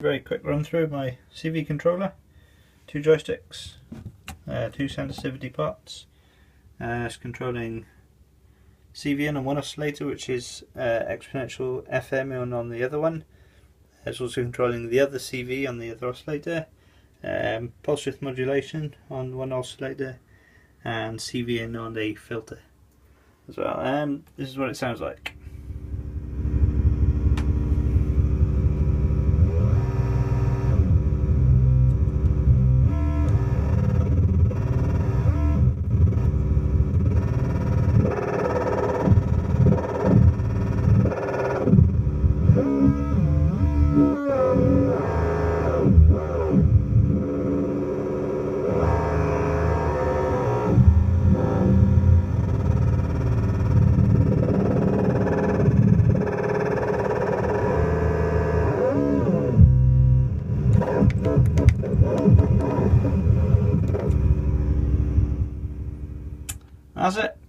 Very quick run through my CV controller. 2 joysticks, 2 sensitivity pots. It's controlling CV in on one oscillator, which is exponential FM on the other one. It's also controlling the other CV on the other oscillator. Pulse width modulation on one oscillator, and CV in on a filter as well. This is what it sounds like. That's it.